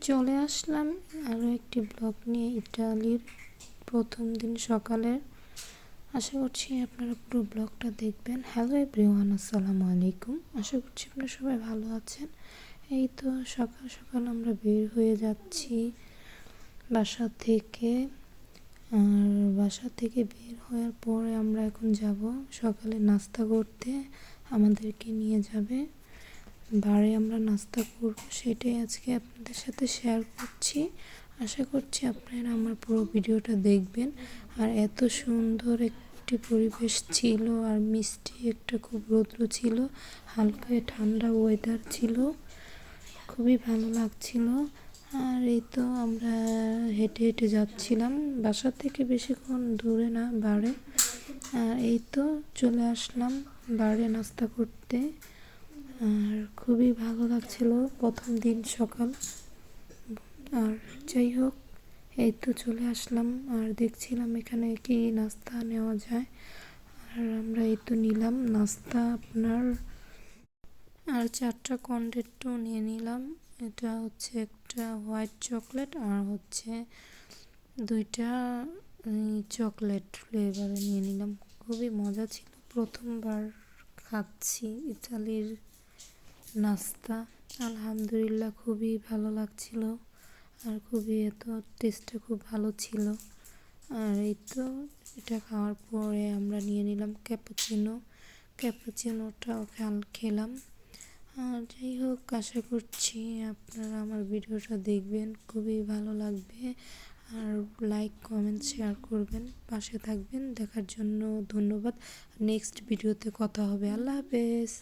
চলে আসলাম আরও একটি ব্লগ নিয়ে ইতালির প্রথম দিন সকালের। আশা করছি আপনারা পুরো ব্লগটা দেখবেন। হ্যালো এভরিওয়ান, আসসালামু আলাইকুম। আশা করছি আপনারা সবাই ভালো আছেন। এই তো সকাল সকাল আমরা বের হয়ে যাচ্ছি বাসা থেকে। আর বাসা থেকে বের হওয়ার পরে আমরা এখন যাব সকালে নাস্তা করতে। আমাদেরকে নিয়ে যাবে বারে, আমরা নাস্তা করব, সেটাই আজকে আপনাদের সাথে শেয়ার করছি। আশা করছি আপনারা আমার পুরো ভিডিওটা দেখবেন। আর এত সুন্দর একটি পরিবেশ ছিল, আর মিষ্টি একটা খুব রৌদ্র ছিল, হালকা ঠান্ডা ওয়েদার ছিল, খুবই ভালো লাগছিল। আর এই তো আমরা হেঁটে হেঁটে যাচ্ছিলাম, বাসা থেকে বেশিক্ষণ দূরে না, বারে। আর এই তো চলে আসলাম বারে নাস্তা করতে। আর খুবই ভালো লাগছিল প্রথম দিন সকাল। আর যাই হোক, এই তো চলে আসলাম আর দেখছিলাম এখানে কি নাস্তা নেওয়া যায়। আর আমরা এই তো নিলাম নাস্তা আপনার, আর 4টা কর্নেটো নিয়ে নিলাম। এটা হচ্ছে একটা হোয়াইট চকলেট আর হচ্ছে 2টা চকলেট ফ্লেভারে নিয়ে নিলাম। খুবই মজা ছিল, প্রথমবার খাচ্ছি ইতালির নাস্তা। আলহামদুলিল্লাহ খুবই ভালো লাগছিল, আর খুবই এত টেস্টটা খুব ভালো ছিল। আর এই তো এটা খাওয়ার পরে আমরা নিয়ে নিলাম ক্যাপুচিনোটাও খেলাম। আর যাই হোক, আশা করছি আপনারা আমার ভিডিওটা দেখবেন, খুবই ভালো লাগবে। আর লাইক কমেন্ট শেয়ার করবেন, পাশে থাকবেন। দেখার জন্য ধন্যবাদ। নেক্সট ভিডিওতে কথা হবে। আল্লাহ হাফেজ।